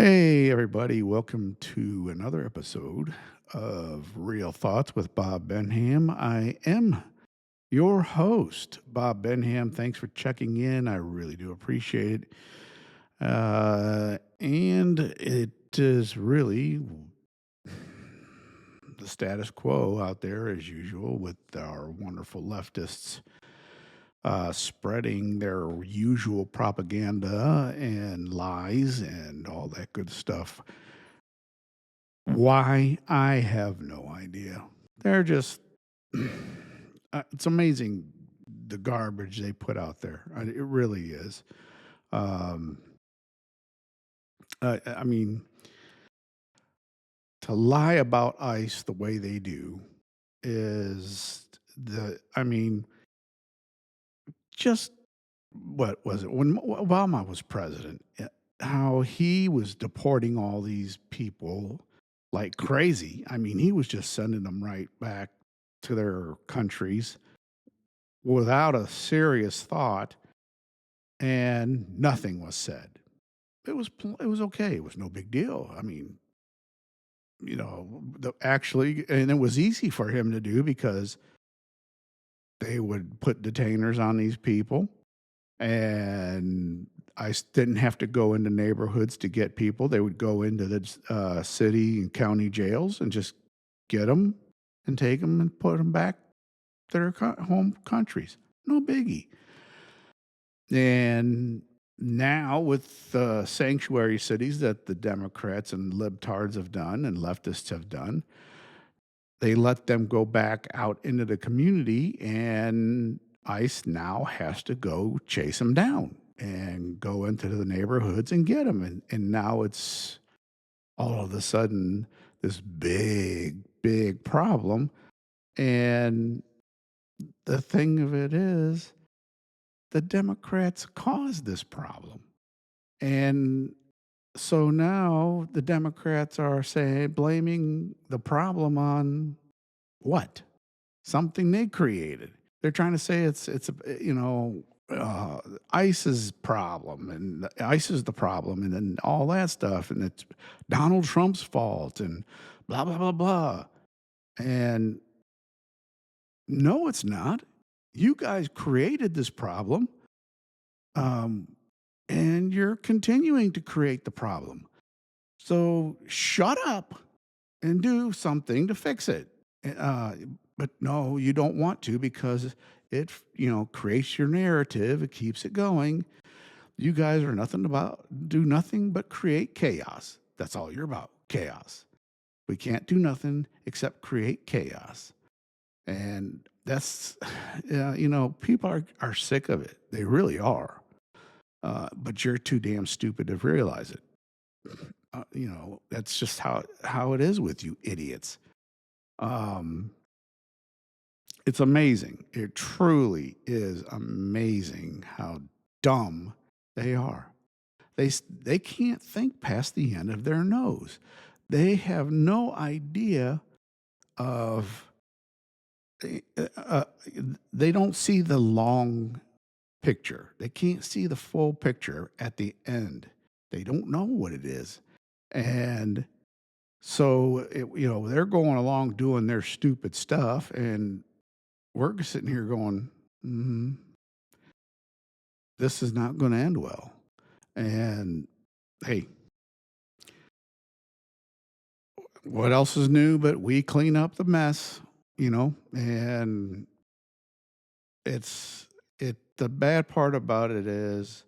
Hey, everybody, welcome to another episode of Real Thoughts with Bob Benham. I am your host, Bob Benham. Thanks for checking in. I really do appreciate it. And it is really the status quo out there, as usual, with our wonderful leftists spreading their usual propaganda and lies and all that good stuff. Why? I have no idea. They're just it's amazing the garbage they put out there. It really is. Um, I mean, to lie about ICE the way they do is I mean, just what was it when Obama was president? How he was deporting all these people like crazy. I mean, he was just sending them right back to their countries without a serious thought, and nothing was said. It was okay. It was no big deal. I mean, actually, and it was easy for him to do because they would put detainers on these people, and didn't have to go into neighborhoods to get people. They would go into the city and county jails and just get them and take them and put them back to their home countries. No biggie. And now, with sanctuary cities that the Democrats and libtards have done and leftists have done, they let them go back out into the community, and ICE now has to go chase them down and go into the neighborhoods and get them. And now it's all of a sudden this big, big problem. And the thing of it is, the Democrats caused this problem. And so now the Democrats are saying, blaming the problem on what? Something they created. They're trying to say uh, ICE's problem and ICE is the problem and then all that stuff. And it's Donald Trump's fault and blah, blah, blah, blah. And no, it's not. You guys created this problem. Um, and you're continuing to create the problem. So shut up and do something to fix it. Uh, but no, you don't want to because it, creates your narrative. It keeps it going. You guys are do nothing but create chaos. That's all you're about, chaos. We can't do nothing except create chaos. And that's, people are sick of it. They really are. But you're too damn stupid to realize it. That's just how it is with you idiots. Um, it's amazing. It truly is amazing how dumb they are. They can't think past the end of their nose. They have no idea of uh, uh, they don't see the long picture. They can't see the full picture at the end. They don't know what it is. And so, they're going along doing their stupid stuff, and we're sitting here going, mm, this is not going to end well. And hey, what else is new but we clean up the mess, and the bad part about it is,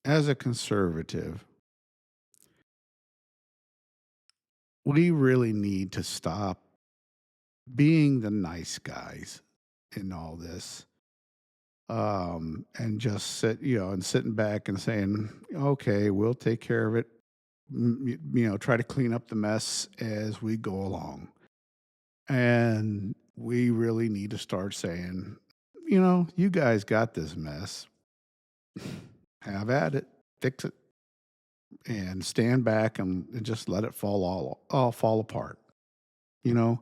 as a conservative, we really need to stop being the nice guys in all this, and just sitting back and saying, okay, we'll take care of it. Try to clean up the mess as we go along. And we really need to start saying, you guys got this mess. Have at it, fix it, and stand back and just let it all fall apart. You know,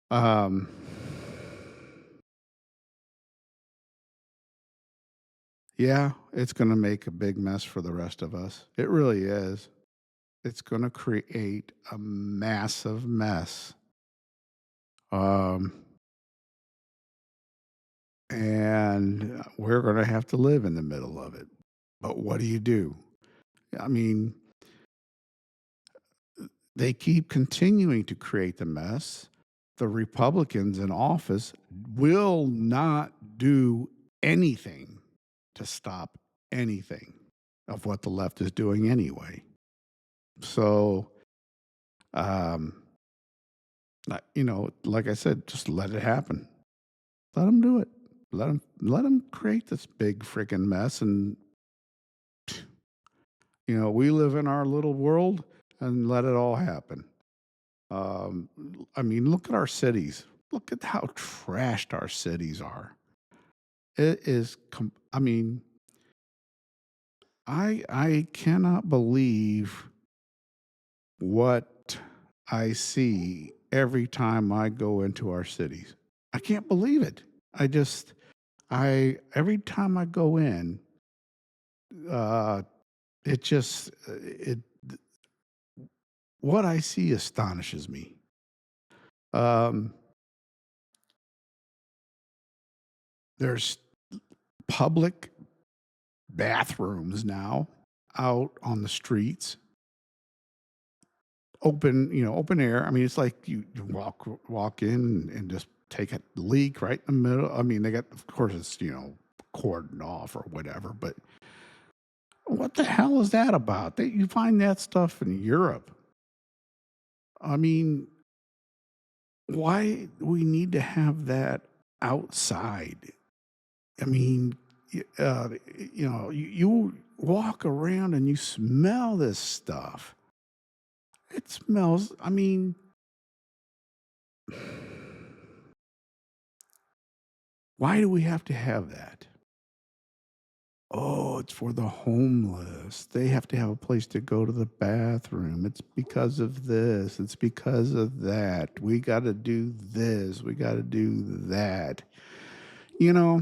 um, Yeah, it's gonna make a big mess for the rest of us. It really is. It's gonna create a massive mess. Um, and we're gonna have to live in the middle of it. But what do you do? I mean, they keep continuing to create the mess. The Republicans in office will not do anything to stop anything of what the left is doing anyway. So, um, like I said, just let it happen. Let them do it. Let them create this big freaking mess, and we live in our little world, and let it all happen. Um, I mean, look at our cities. Look at how trashed our cities are. It is. I mean, I cannot believe what I see every time I go into our cities. I can't believe it. I just I every time I go in, uh, it just it what I see astonishes me. Um, there's public bathrooms now out on the streets, open air. I mean, it's like you walk in and just take a leak right in the middle. I mean, they got, of course, it's cordoned off or whatever. But what the hell is that about? You find that stuff in Europe. I mean, why we need to have that outside? I mean, you walk around and you smell this stuff. It smells. I mean, why do we have to have that? Oh, it's for the homeless. They have to have a place to go to the bathroom. It's because of this. It's because of that. We got to do this. We got to do that. You know,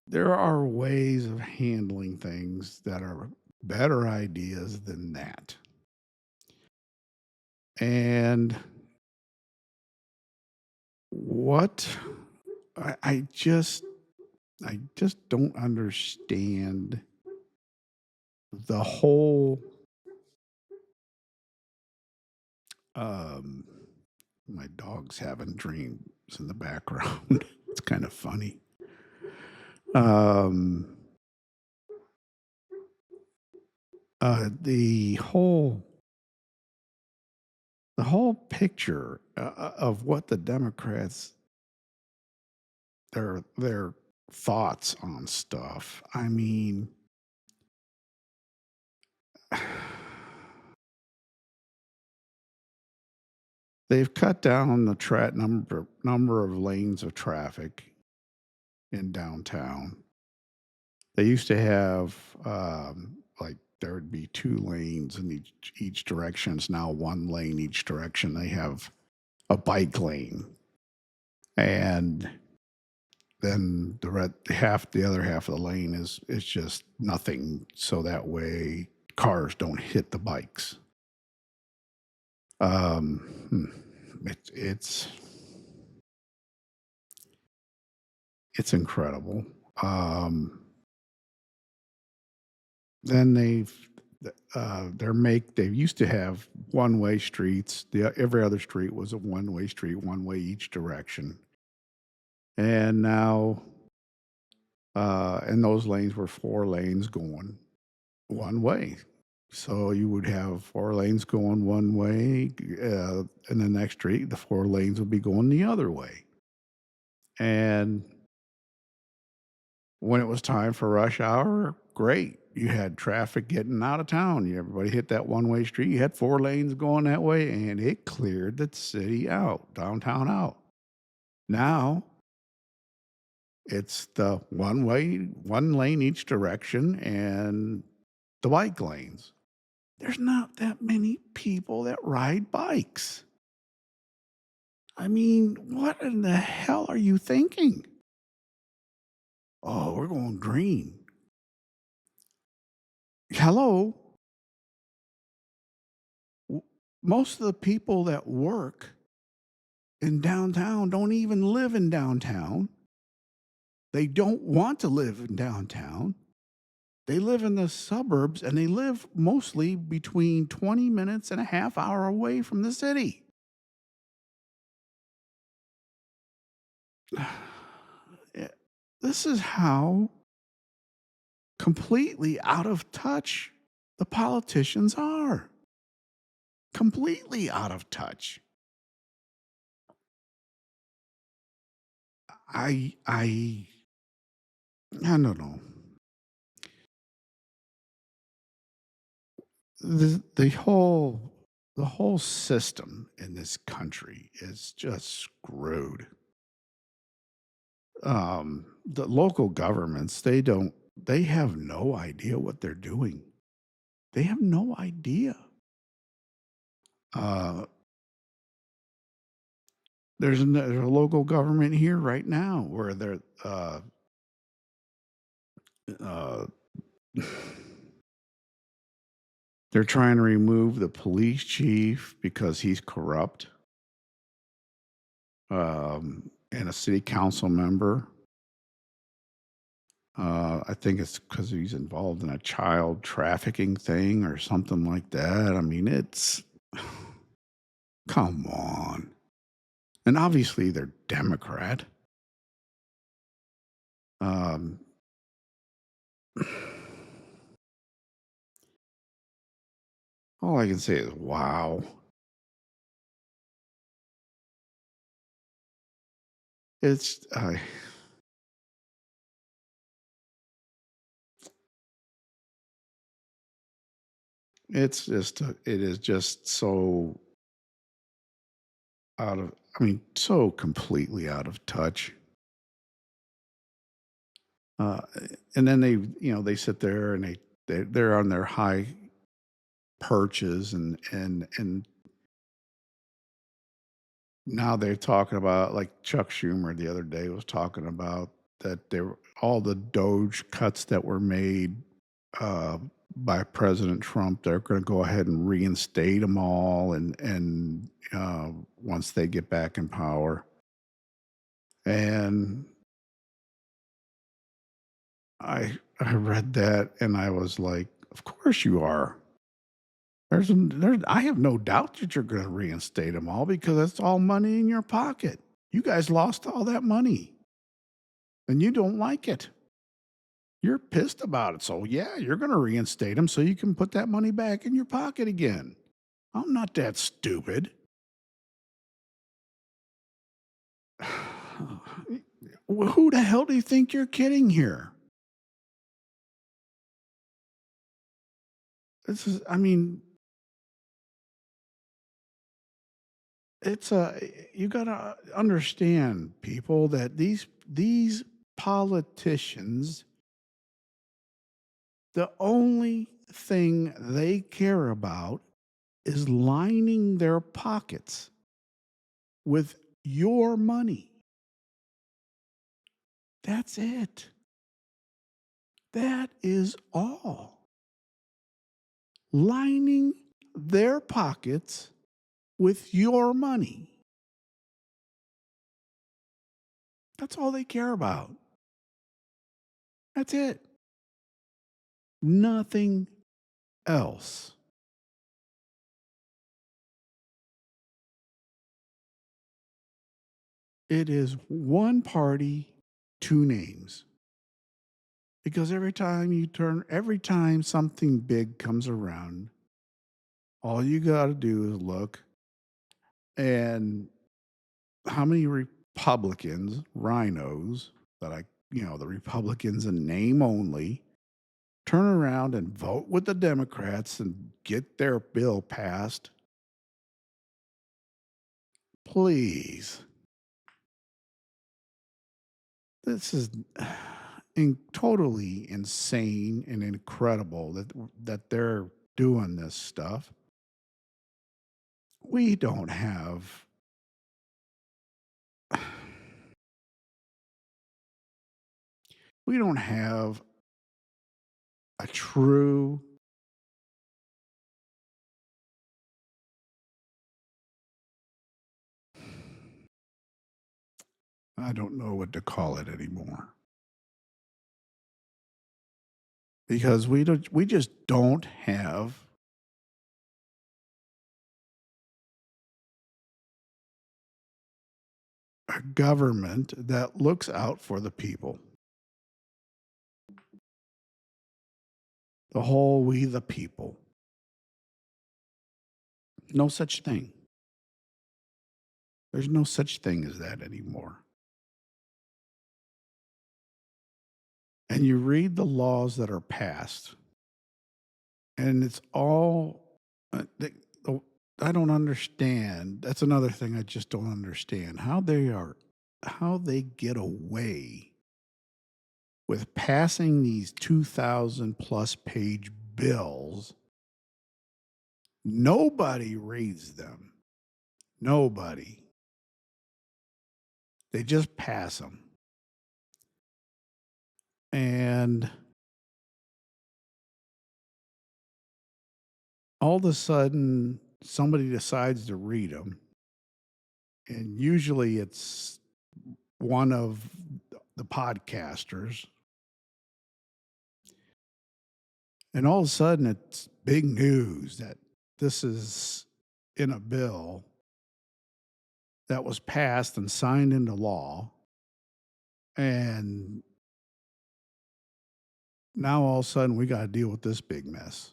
there are ways of handling things that are better ideas than that. And what I, I just I just don't understand the whole um my dog's having dreams in the background. It's kind of funny. Um the whole picture of what the Democrats their thoughts on stuff. I mean, they've cut down the number of lanes of traffic in downtown. They used to have like there would be two lanes in each direction. It's now one lane each direction. They have a bike lane, and then the other half of the lane is just nothing. So that way cars don't hit the bikes. It's it's incredible. Um, then they used to have one way streets. Every other street was a one way street, one way each direction. And now, and those lanes were four lanes going one way. So you would have four lanes going one way, and the next street, the four lanes would be going the other way. And when it was time for rush hour, great. You had traffic getting out of town. Everybody hit that one way street. You had four lanes going that way, and it cleared the city out, downtown out. Now it's the one lane each direction, and the bike lanes. There's not that many people that ride bikes. I mean, what in the hell are you thinking? Oh, we're going green. Hello? W- Most of the people that work in downtown don't even live in downtown. They don't want to live in downtown. They live in the suburbs and they live mostly between 20 minutes and a half hour away from the city. Eh, This is how completely out of touch the politicians are. Completely out of touch. I don't know. The whole system in this country is just screwed. The local governments, they have no idea what they're doing. They have no idea. Uh, there's a local government here right now where uh, they're trying to remove the police chief because he's corrupt, and a city council member. I think it's because he's involved in a child trafficking thing or something like that. I mean, it's come on. And obviously, they're Democrat. Um, all I can say is, wow. It's it is just so out of. I mean, so completely out of touch. Uh, and then they sit there and they're on their high perches and now they're talking about, like, Chuck Schumer the other day was talking about that there all the Doge cuts that were made uh, by President Trump, they're going to go ahead and reinstate them all, and once they get back in power. And I read that and I was like, of course you are. I have no doubt that you're going to reinstate them all because that's all money in your pocket. You guys lost all that money and you don't like it. You're pissed about it. So, yeah, you're going to reinstate them so you can put that money back in your pocket again. I'm not that stupid. Who the hell do you think you're kidding here? I mean, you got to understand, people, that these politicians, the only thing they care about is lining their pockets with your money. That's it. That is all. Lining their pockets with your money. That's all they care about. That's it. Nothing else. It is one party, two names. Because every time something big comes around, all you got to do is look, and how many Republicans, rhinos, the Republicans in name only, turn around and vote with the Democrats and get their bill passed? Please. This is totally insane and incredible that they're doing this stuff. We don't have We don't have a true I don't know what to call it anymore because we just don't have a government that looks out for the people. The whole we the people. No such thing. There's no such thing as that anymore. And you read the laws that are passed, and it's all oh, I don't understand. That's another thing I just don't understand how they get away with passing these 2,000 plus page bills. Nobody reads them. Nobody. They just pass them. And all of a sudden, somebody decides to read them. And usually it's one of the podcasters. And all of a sudden, it's big news that this is in a bill that was passed and signed into law. And now all of a sudden, we got to deal with this big mess.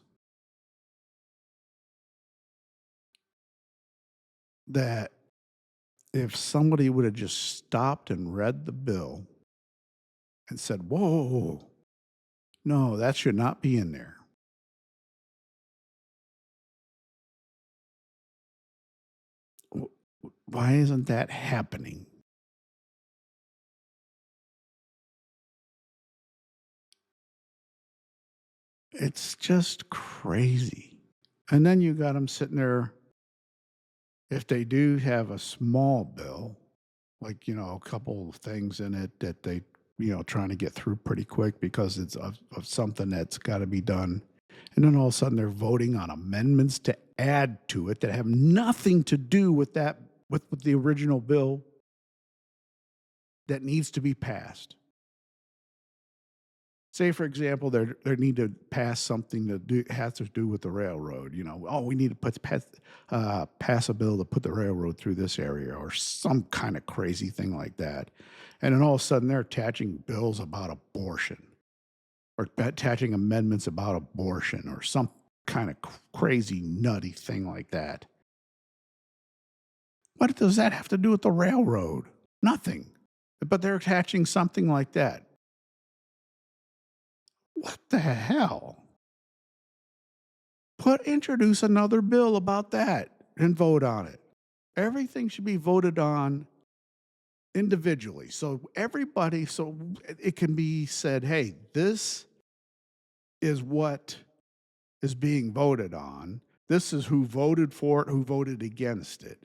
That if somebody would have just stopped and read the bill and said, whoa, no, that should not be in there. Why isn't that happening? It's just crazy. And then you got them sitting there, if they do have a small bill, like, a couple of things in it that they, trying to get through pretty quick because it's of something that's got to be done. And then all of a sudden they're voting on amendments to add to it that have nothing to do with with the original bill that needs to be passed. Say, for example, they need to pass something that has to do with the railroad. Oh, we need to pass a bill to put the railroad through this area, or some kind of crazy thing like that. And then all of a sudden, they're attaching bills about abortion, or attaching amendments about abortion, or some kind of crazy, nutty thing like that. What does that have to do with the railroad? Nothing. But they're attaching something like that. What the hell? Introduce another bill about that and vote on it. Everything should be voted on individually. So it can be said, hey, this is what is being voted on. This is who voted for it, who voted against it.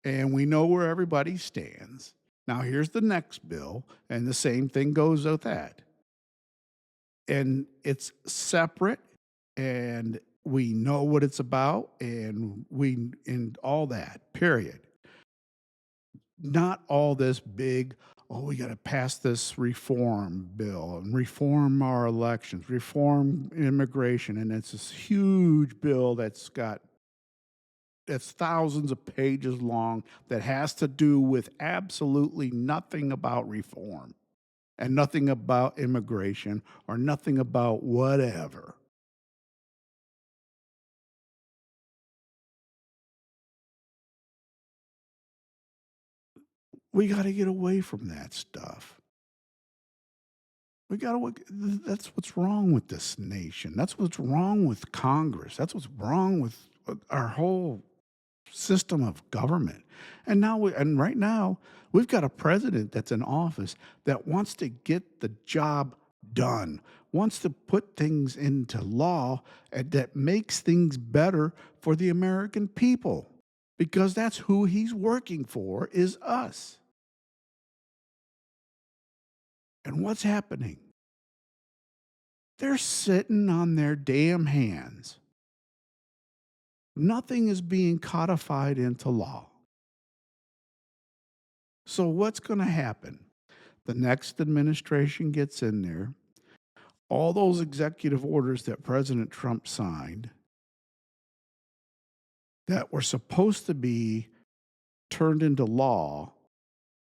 And we know where everybody stands. Now here's the next bill, and the same thing goes with that. And it's separate, and we know what it's about, and all that, period. Not all this big, oh, we got to pass this reform bill and reform our elections, reform immigration. And it's this huge bill that's thousands of pages long that has to do with absolutely nothing about reform and nothing about immigration or nothing about whatever. We got to get away from that stuff. We got to. That's what's wrong with this nation. That's what's wrong with Congress. That's what's wrong with our whole system of government. And right now, we've got a president that's in office that wants to get the job done, wants to put things into law that makes things better for the American people, because that's who he's working for, is us. And what's happening? They're sitting on their damn hands. Nothing is being codified into law. So, what's going to happen? The next administration gets in there. All those executive orders that President Trump signed that were supposed to be turned into law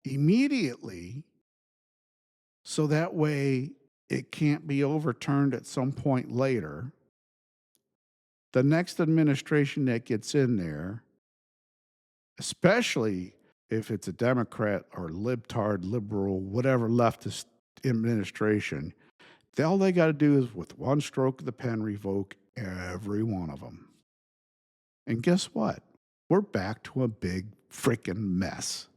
immediately, so that way it can't be overturned at some point later. The next administration that gets in there, especially if it's a Democrat or libtard, liberal, whatever leftist administration, all they got to do is with one stroke of the pen revoke every one of them. And guess what? We're back to a big freaking mess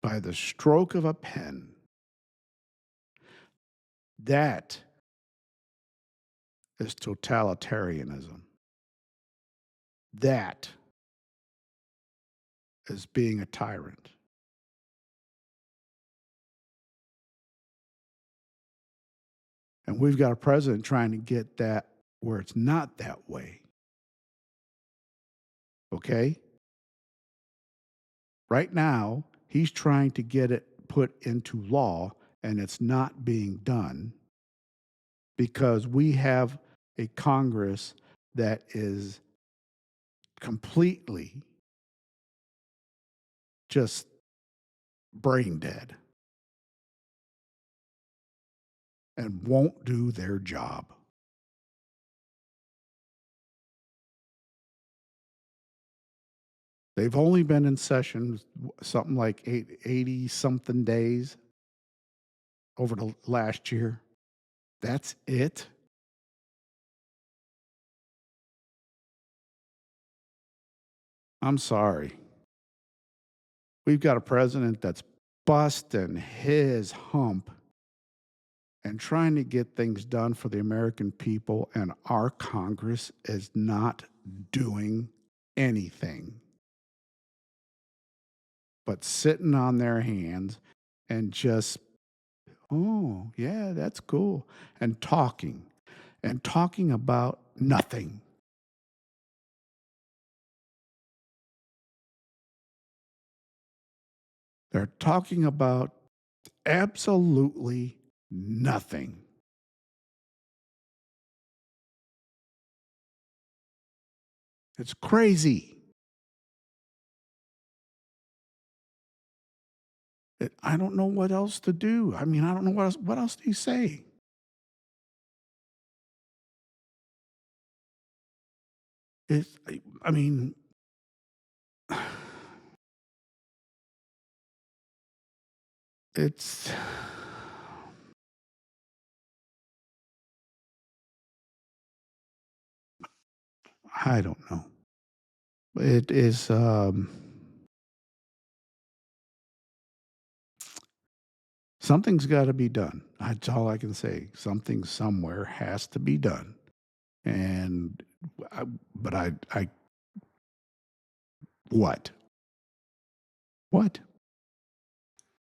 by the stroke of a pen. That is totalitarianism. That is being a tyrant. And we've got a president trying to get that where it's not that way. Okay? Right now, he's trying to get it put into law, and it's not being done because we have a Congress that is completely just brain dead and won't do their job. They've only been in session something like 80 something days over the last year. That's it. I'm sorry. We've got a president that's busting his hump and trying to get things done for the American people, and our Congress is not doing anything but sitting on their hands and just, oh, yeah, that's cool, and talking about nothing. They're talking about absolutely nothing. It's crazy. I don't know what else to do. I mean, I don't know what else do you say? It's, I mean, it's, I don't know. It is, something's got to be done. That's all I can say. Something somewhere has to be done. And, I, but what? What?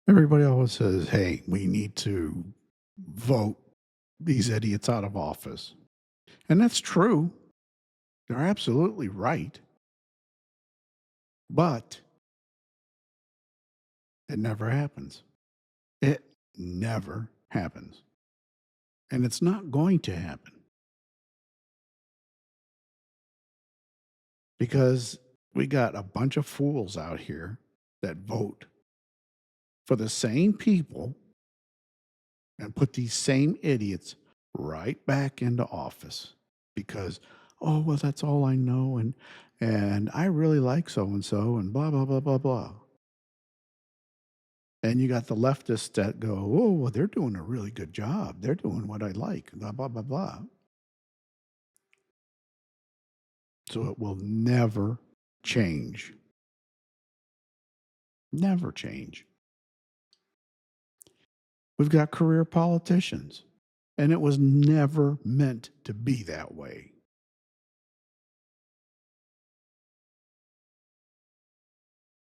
Everybody always says, hey, we need to vote these idiots out of office. And that's true. They're absolutely right. But it never happens. It never happens. And it's not going to happen because we got a bunch of fools out here that vote for the same people and put these same idiots right back into office because, oh, well, that's all I know, and I really like so and so, and blah blah blah blah blah. And you got the leftists that go, oh, well, they're doing a really good job. They're doing what I like, blah blah blah blah. So it will never change. Never change. We've got career politicians, and it was never meant to be that way.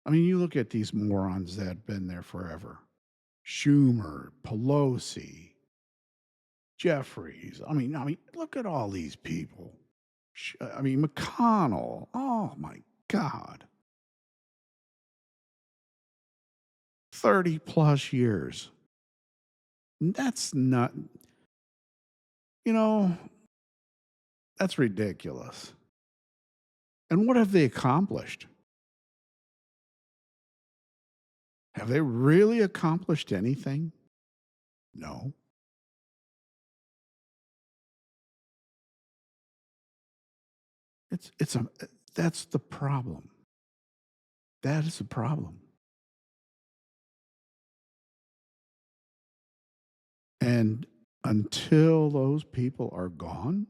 I mean, you look at these morons that have been there forever. Schumer, Pelosi, Jeffries. I mean, look at all these people. I mean, McConnell. Oh my God. 30 plus years. That's not, you know, that's ridiculous. And what have they accomplished? Have they really accomplished anything? No. It's a that's the problem. That is the problem. And until those people are gone,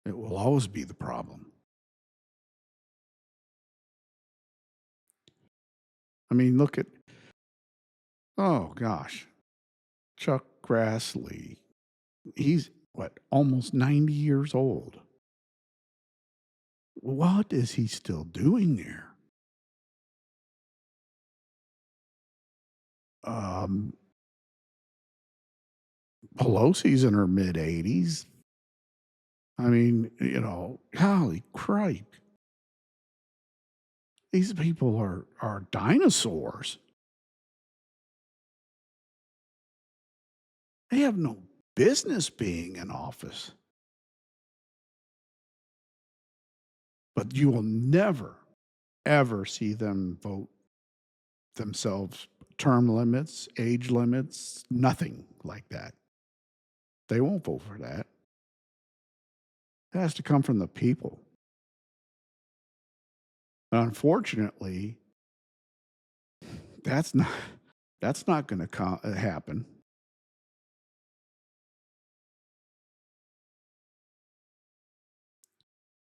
it will always be the problem. I mean, look at, oh gosh, Chuck Grassley. He's what, almost 90 years old. What is he still doing there? Um, Pelosi's in her mid 80s. I mean, golly crike. These people are dinosaurs. They have no business being in office. But you will never, ever see them vote themselves term limits, age limits, nothing like that. They won't vote for that. It has to come from the people. Unfortunately, that's not that's not going to happen.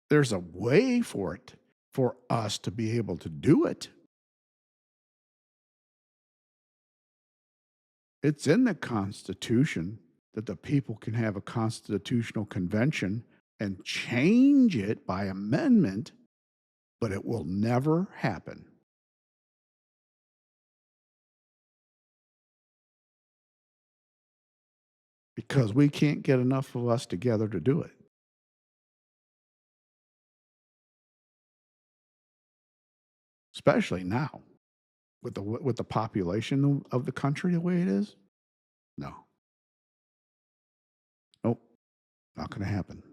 There's a way for it for us to be able to do it. It's in the Constitution that the people can have a constitutional convention and change it by amendment, but it will never happen because we can't get enough of us together to do it, especially now with the population of the country the way it is. No, nope, not going to happen.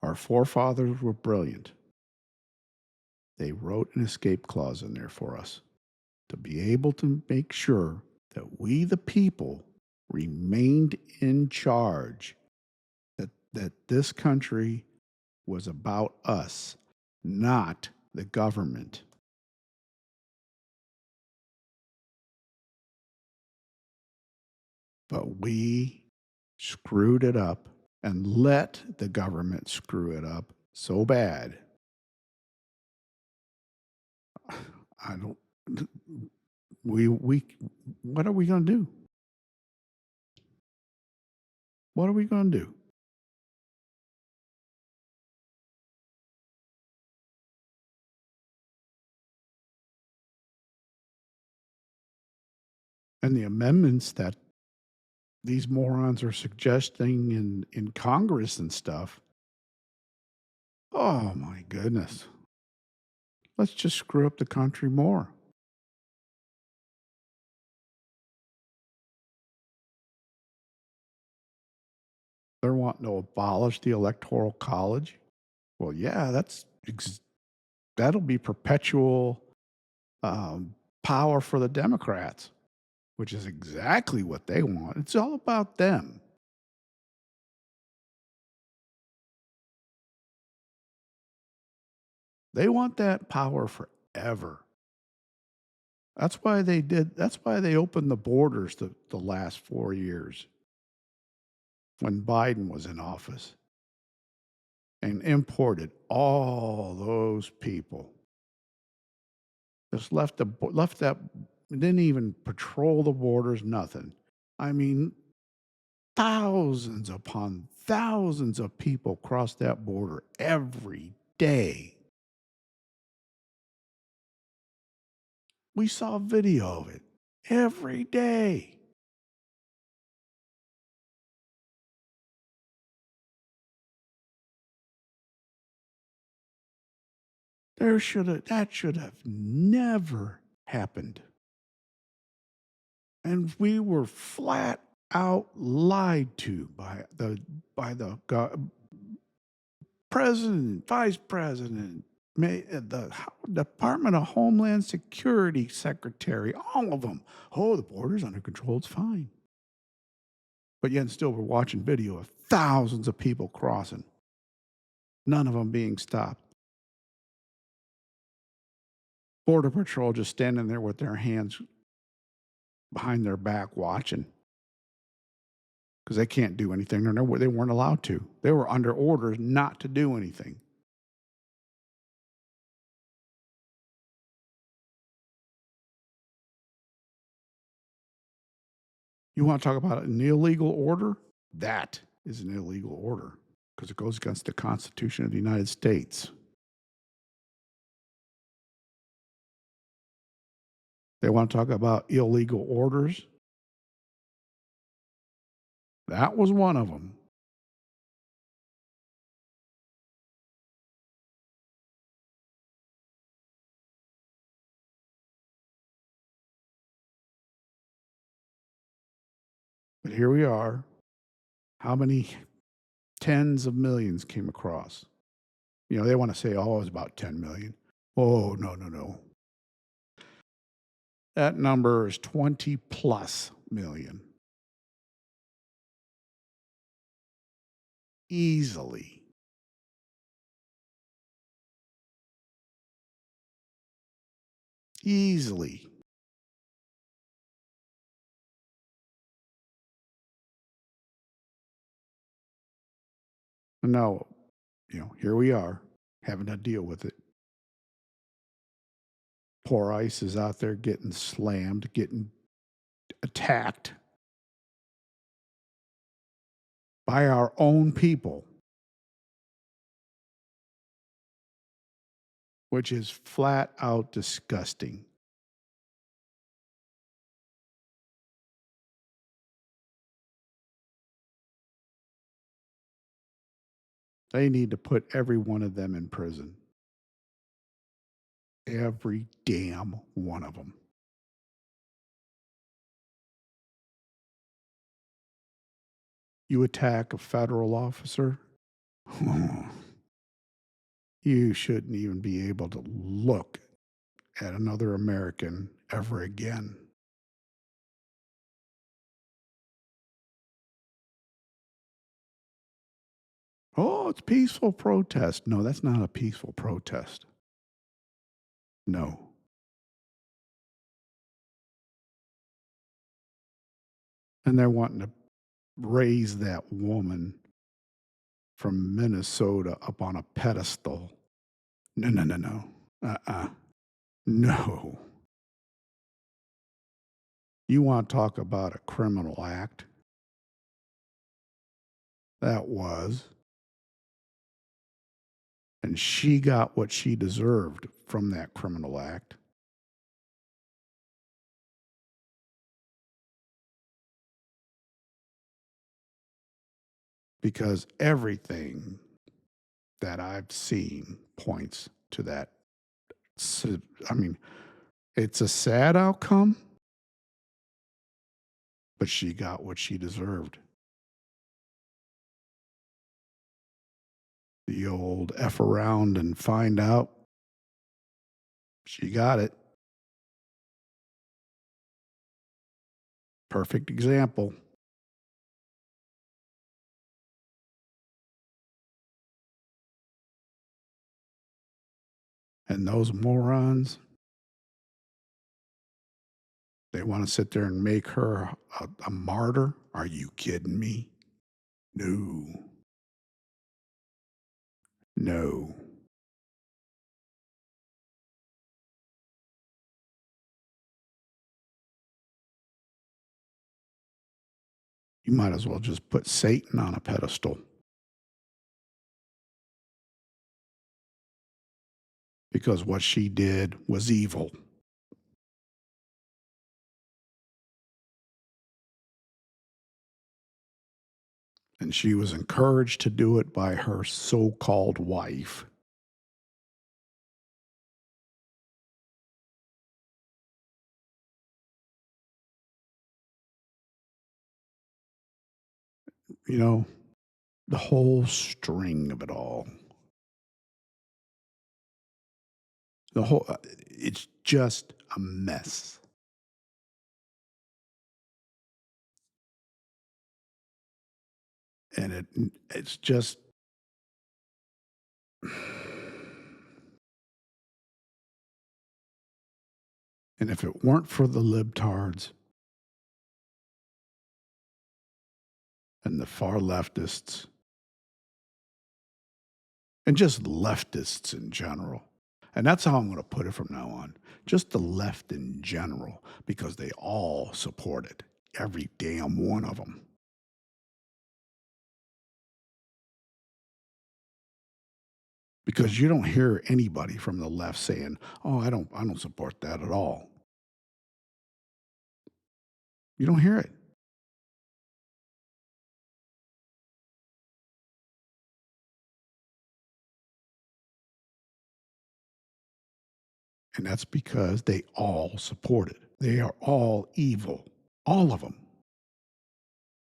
Our forefathers were brilliant. They wrote an escape clause in there for us to be able to make sure that we, the people, remained in charge, that this country was about us, not the government. But we screwed it up and let the government screw it up so bad. I don't, we, what are we going to do? What are we going to do? And the amendments that these morons are suggesting in Congress and stuff. Oh my goodness. Let's just screw up the country more. They're wanting to abolish the electoral college. Well, yeah, that'll be perpetual power for the Democrats, which is exactly what they want. It's all about them. They want that power forever. That's why they opened the borders the last 4 years when Biden was in office and imported all those people. Just left that, didn't even patrol the borders, nothing. I mean, Thousands upon thousands of people cross that border every day. We saw video of it every day. That should have never happened. And we were flat out lied to by the president, vice president, the Department of Homeland Security secretary, all of them. Oh, the border's under control. It's fine. But yet still we're watching video of thousands of people crossing, none of them being stopped. Border Patrol just standing there with their hands behind their back watching because they can't do anything. They weren't allowed to. They were under orders not to do anything. You want to talk about an illegal order? That is an illegal order because it goes against the Constitution of the United States. They want to talk about illegal orders? That was one of them. But here we are. How many tens of millions came across? They want to say, oh, it was about 10 million. Oh, no, no, no. That number is 20 plus million. Easily. Easily. No, here we are having to deal with it. Poor ICE is out there getting slammed, getting attacked by our own people, which is flat out disgusting. They need to put every one of them in prison. Every damn one of them. You attack a federal officer, you shouldn't even be able to look at another American ever again. Oh, it's peaceful protest. No, that's not a peaceful protest. No. And they're wanting to raise that woman from Minnesota up on a pedestal. No, no, no, no. No. You want to talk about a criminal act? That was. And she got what she deserved from that criminal act. Because everything that I've seen points to that. I mean, it's a sad outcome, but she got what she deserved. The old F around and find out. She got it. Perfect example. And those morons, they want to sit there and make her a martyr? Are you kidding me? No. No. You might as well just put Satan on a pedestal because what she did was evil, and she was encouraged to do it by her so-called wife. You know, the whole string of it all. It's just a mess, and it's just and if it weren't for the libtards and the far leftists and just leftists in general, and that's how I'm gonna put it from now on, just the left in general, because they all support it, every damn one of them. Because you don't hear anybody from the left saying, "Oh, I don't support that at all." You don't hear it, and that's because they all support it. They are all evil, all of them,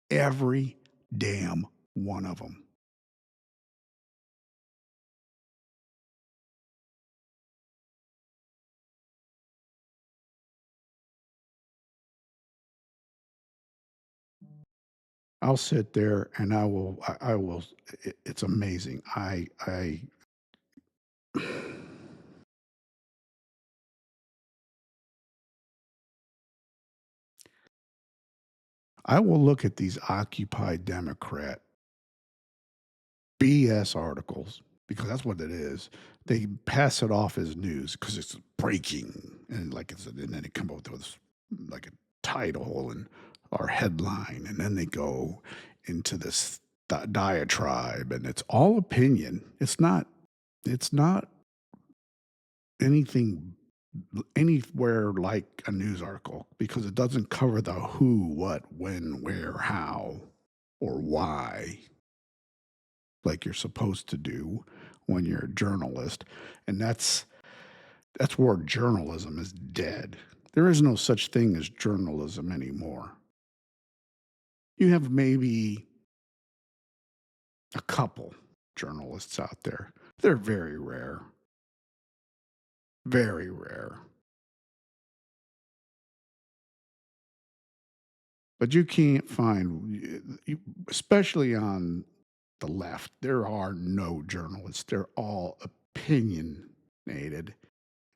every damn one of them. I'll sit there and I will it's amazing. I will look at these Occupy Democrat BS articles because that's what it is. They pass it off as news because it's breaking and and then they come up with like a title and our headline, and then they go into this diatribe, and it's all opinion. It's not anything anywhere like a news article because it doesn't cover the who, what, when, where, how, or why like you're supposed to do when you're a journalist. And that's where journalism is dead. There is no such thing as journalism anymore. You have maybe a couple journalists out there. They're very rare, very rare. But you can't find, especially on the left, there are no journalists. They're all opinionated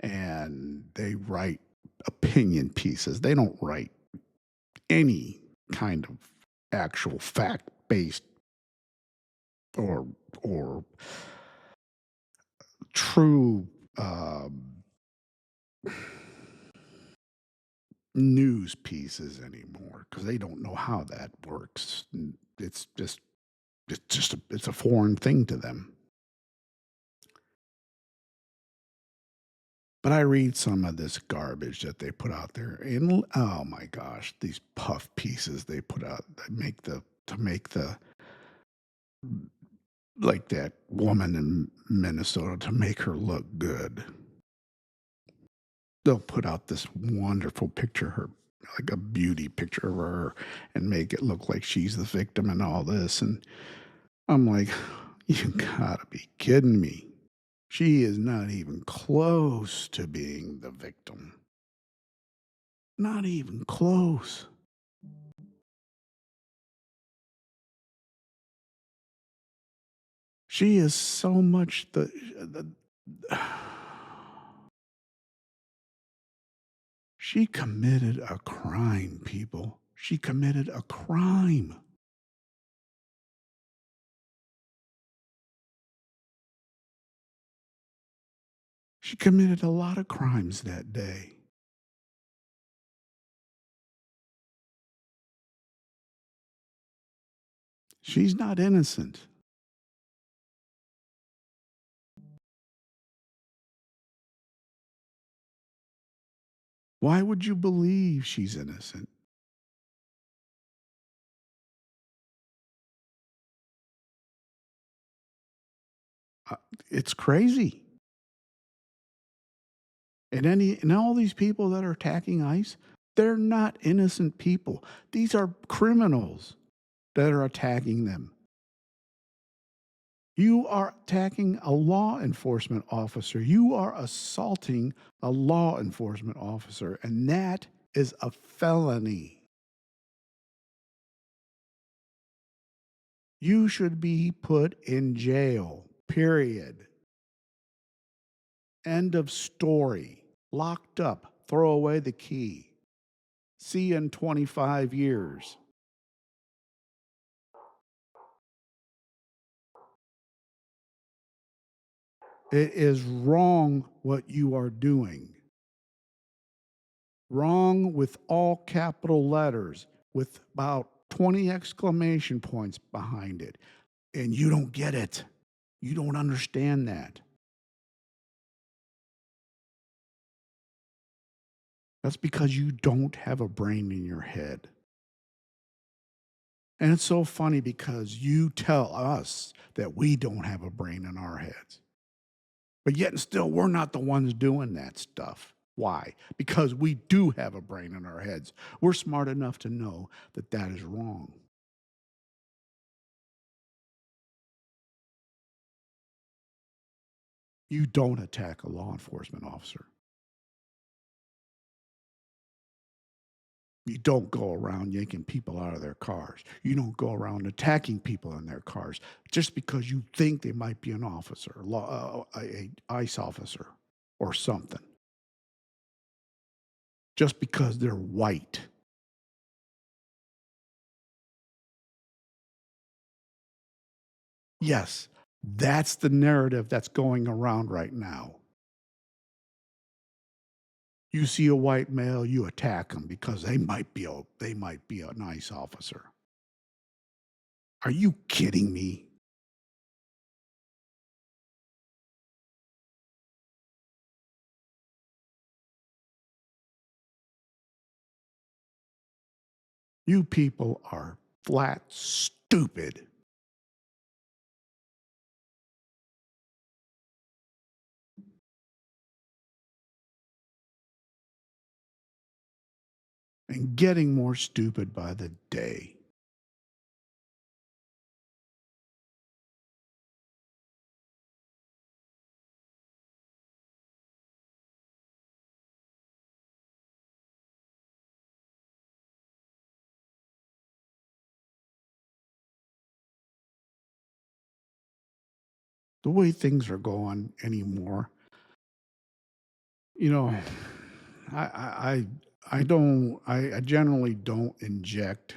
and they write opinion pieces. They don't write any kind of actual fact based or or true news pieces anymore because they don't know how that works. It's a foreign thing to them. But I read some of this garbage that they put out there, and oh my gosh, these puff pieces they put out that make the to make the like that woman in Minnesota to make her look good. They'll put out this wonderful picture of her, like a beauty picture of her, and make it look like she's the victim and all this. And I'm like, you gotta be kidding me. She is not even close to being the victim. Not even close. She is so much the she committed a crime, people. She committed a crime. She committed a lot of crimes that day. She's not innocent. Why would you believe she's innocent? Uh, it's crazy. And all these people that are attacking ICE, they're not innocent people. These are criminals that are attacking them. You are attacking a law enforcement officer. You are assaulting a law enforcement officer, and that is a felony. You should be put in jail, period. End of story. Locked up. Throw away the key. See you in 25 years. It is wrong what you are doing. Wrong with all capital letters, with about 20 exclamation points behind it. And you don't get it. You don't understand that. That's because you don't have a brain in your head. And it's so funny because you tell us that we don't have a brain in our heads. But yet and still, we're not the ones doing that stuff. Why? Because we do have a brain in our heads. We're smart enough to know that that is wrong. You don't attack a law enforcement officer. You don't go around yanking people out of their cars. You don't go around attacking people in their cars just because you think they might be an officer, a ICE officer or something, just because they're white. Yes, that's the narrative that's going around right now. You see a white male, you attack them because they might be a nice officer. Are you kidding me? You people are flat stupid. And getting more stupid by the day. The way things are going anymore, you know, I generally don't inject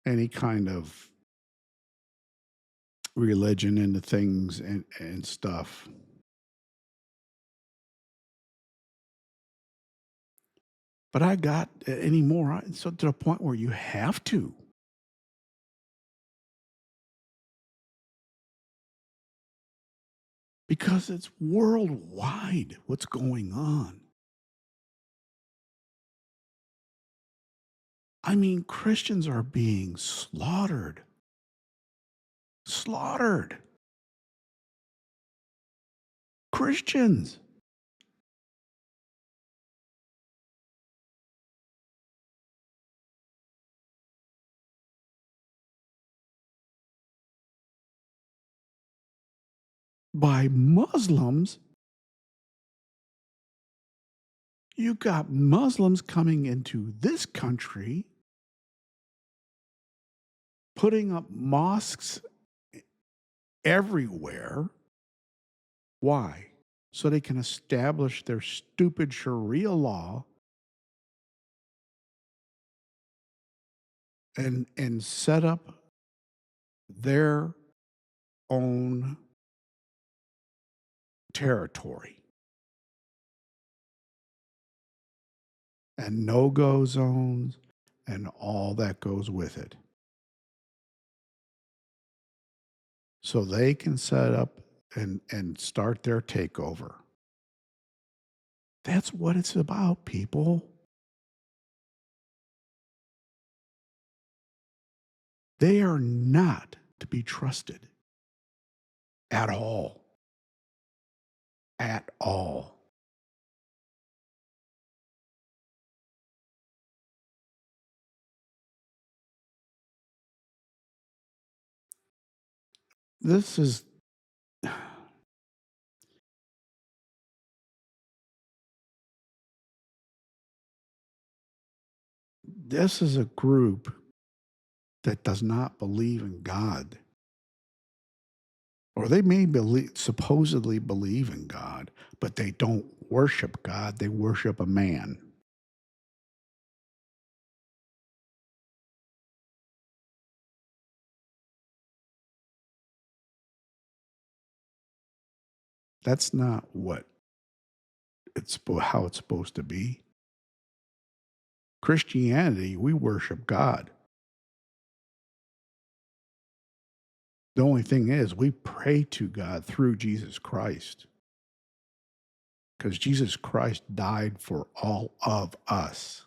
any kind of religion into things and stuff. But I got anymore, so to the point where you have to, because it's worldwide what's going on. I mean, Christians are being slaughtered. Slaughtered. Christians by Muslims. You got Muslims coming into this country, putting up mosques everywhere. Why? So they can establish their stupid Sharia law and set up their own territory and no-go zones and all that goes with it. so they can set up and start their takeover. That's what it's about, people. They are not to be trusted at all. At all. This is this is a group that does not believe in God. Or they may supposedly believe in God, but they don't worship God, they worship a man. That's not what how it's supposed to be. Christianity, we worship God. The only thing is, we pray to God through Jesus Christ because Jesus Christ died for all of us.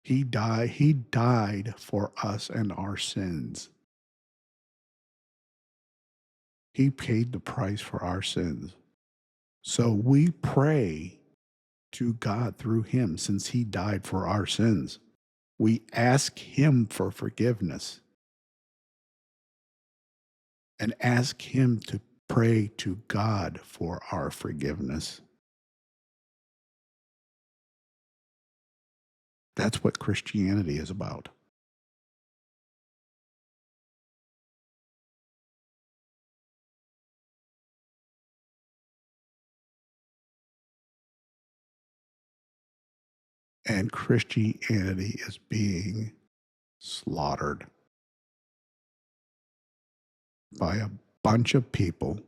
He died for us and our sins. He paid the price for our sins. So we pray to God through him since he died for our sins. We ask him for forgiveness and ask him to pray to God for our forgiveness. That's what Christianity is about. And Christianity is being slaughtered by a bunch of people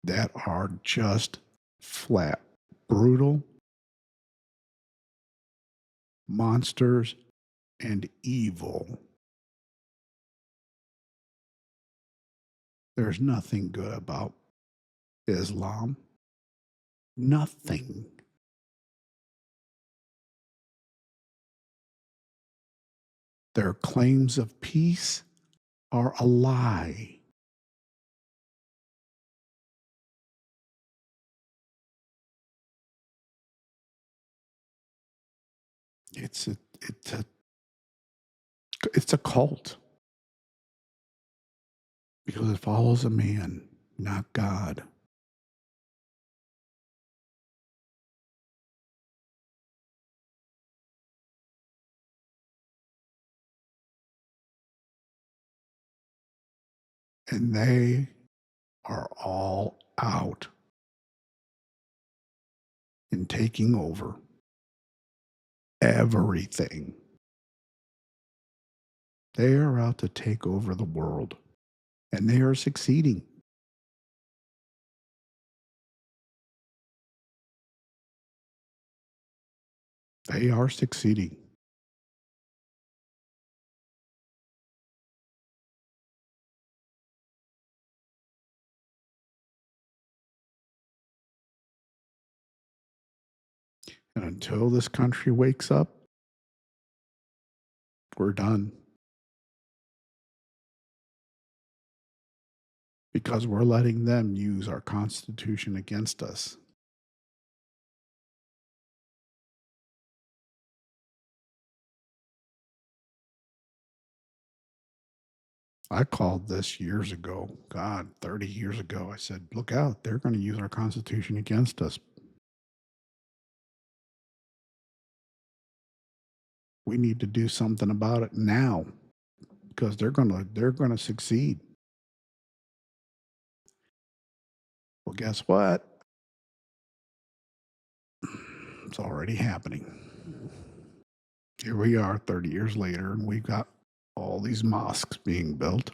that are just flat brutal monsters and evil. There's nothing good about Islam. Nothing. Their claims of peace are a lie. It's a it's a it's a cult because it follows a man, not God. And they are all out in taking over everything. They are out to take over the world, and they are succeeding. They are succeeding. And until this country wakes up, we're done because we're letting them use our Constitution against us. I called this years ago, God, 30 years ago. I said, look out, they're going to use our Constitution against us. We need to do something about it now because they're going to succeed. Well, guess what? It's already happening. Here we are 30 years later, and we've got all these mosques being built.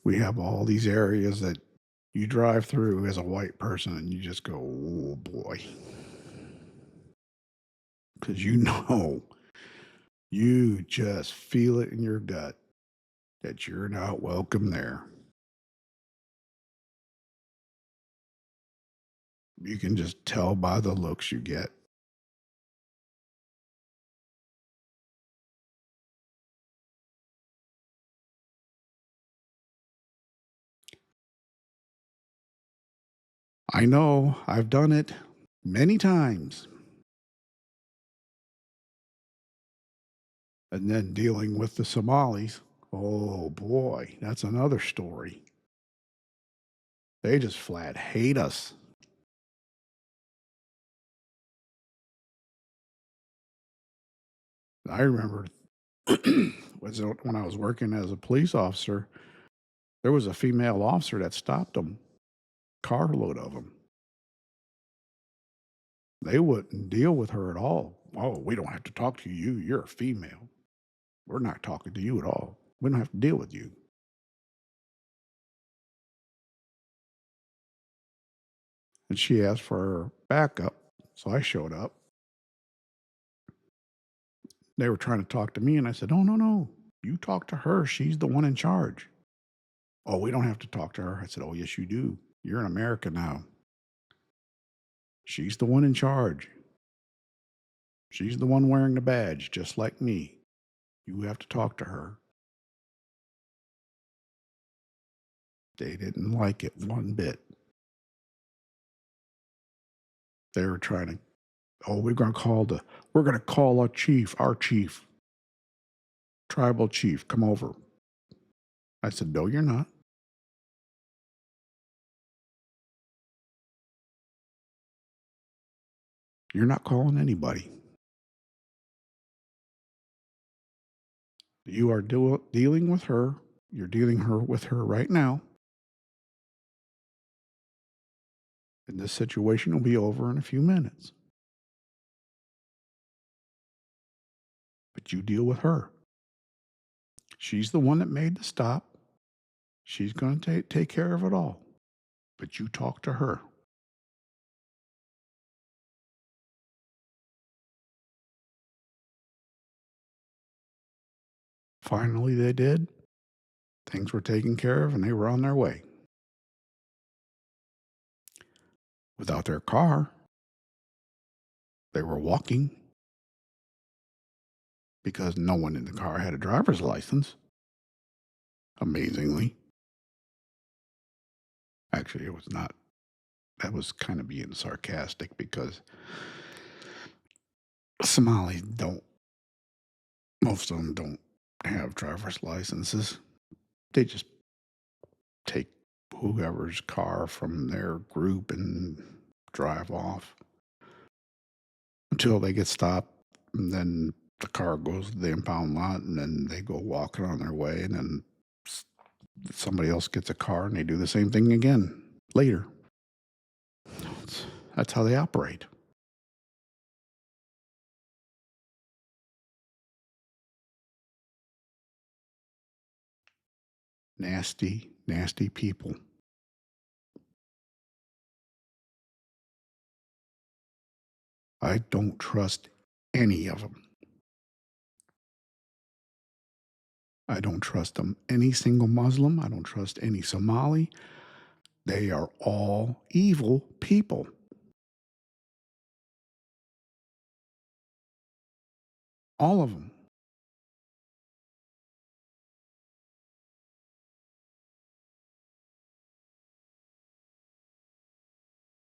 We have all these areas that You drive through as a white person and you just go, "Oh boy," because you know, you just feel it in your gut that you're not welcome there. You can just tell by the looks you get. I know, I've done it many times. And then dealing with the Somalis, oh boy, that's another story. They just flat hate us. I remember when I was working as a police officer, there was a female officer that stopped them, carload of them. They wouldn't deal with her at all. Oh, we don't have to talk to you. You're a female. We're not talking to you at all. We don't have to deal with you. And she asked for backup. So I showed up. They were trying to talk to me, and I said, "Oh, no, no. You talk to her. She's the one in charge." "Oh, we don't have to talk to her." I said, "Oh, yes, you do. You're in America now. She's the one in charge. She's the one wearing the badge, just like me. You have to talk to her." They didn't like it one bit. They were trying to, "Oh, we're going to call our chief, tribal chief, come over." I said, "No, you're not. You're not calling anybody. You are dealing with her. You're dealing with her right now, and this situation will be over in a few minutes. But you deal with her. She's the one that made the stop. She's going to take care of it all. But you talk to her." Finally, they did. Things were taken care of, and they were on their way. Without their car, they were walking because no one in the car had a driver's license, amazingly. Actually, it was not. That was kind of being sarcastic because Somalis don't, most of them don't have driver's licenses. They just take whoever's car from their group and drive off until they get stopped. And then the car goes to the impound lot, and then they go walking on their way. And then s- somebody else gets a car and they do the same thing again later. It's, that's how they operate. Nasty, nasty people. I don't trust any of them. I don't trust them. Any single Muslim. I don't trust any Somali. They are all evil people. All of them.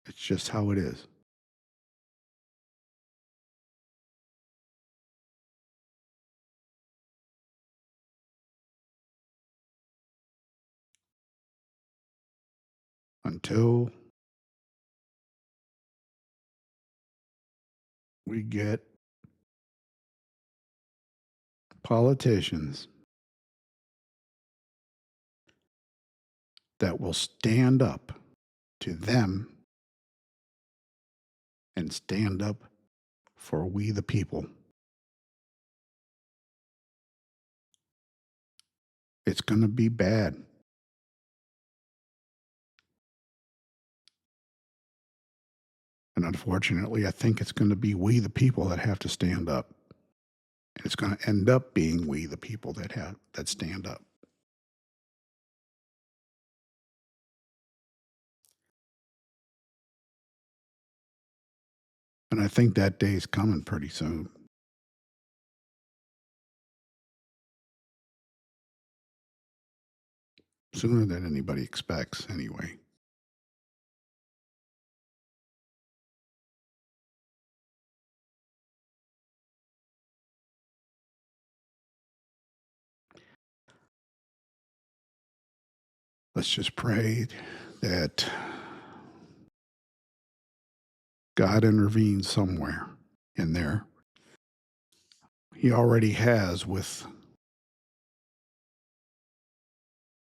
It's just how it is. Until we get politicians that will stand up to them and stand up for we the people. It's going to be bad. And unfortunately, I think it's going to be we, the people, that have to stand up. And it's going to end up being we, the people, that stand up. And I think that day is coming pretty soon. Sooner than anybody expects, anyway. Let's just pray that God intervenes somewhere in there. He already has with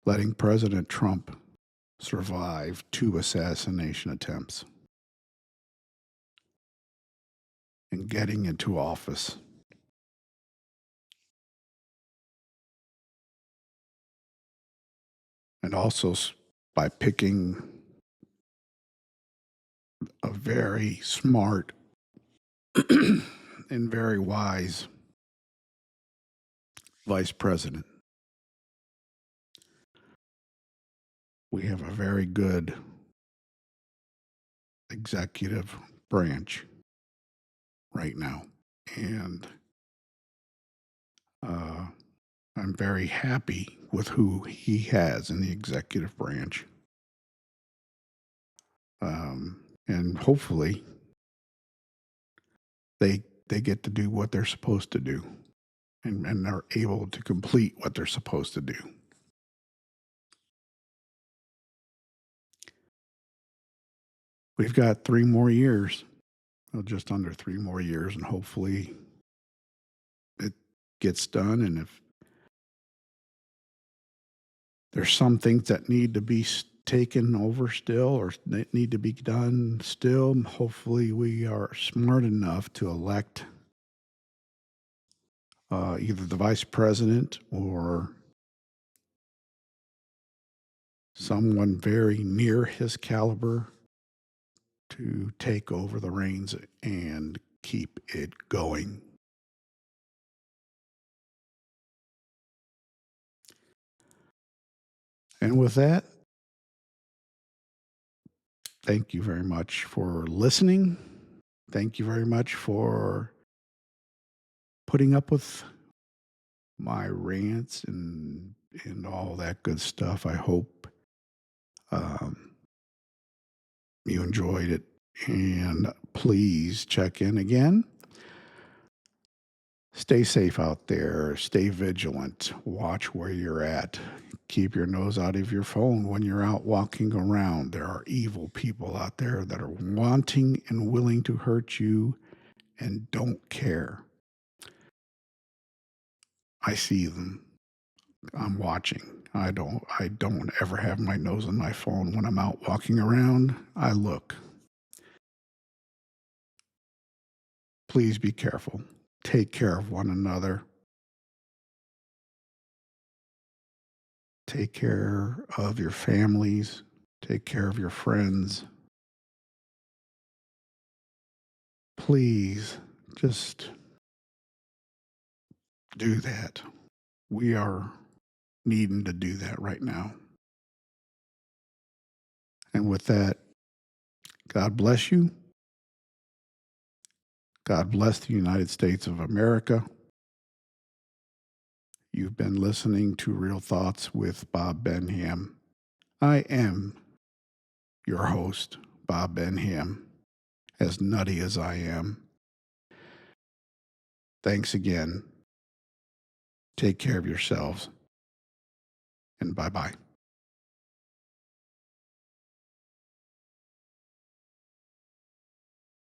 letting President Trump survive 2 assassination attempts and getting into office. And also by picking a very smart and very wise vice president. We have a very good executive branch right now. And uh, I'm very happy with who he has in the executive branch. And hopefully they get to do what they're supposed to do and are able to complete what they're supposed to do. We've got 3 more years, well, just under 3 more years, and hopefully it gets done. And if there's some things that need to be taken over still or that need to be done still, hopefully we are smart enough to elect either the vice president or someone very near his caliber to take over the reins and keep it going. And with that, thank you very much for listening. Thank you very much for putting up with my rants and all that good stuff. I hope um, you enjoyed it. And please check in again. Stay safe out there. Stay vigilant. Watch where you're at. Keep your nose out of your phone when you're out walking around. There are evil people out there that are wanting and willing to hurt you and don't care. I see them. I'm watching. I don't ever have my nose on my phone when I'm out walking around. I look. Please be careful. Take care of one another. Take care of your families. Take care of your friends. Please just do that. We are needing to do that right now. And with that, God bless you. God bless the United States of America. You've been listening to Real Thoughts with Bob Benham. I am your host, Bob Benham, as nutty as I am. Thanks again. Take care of yourselves, and bye bye.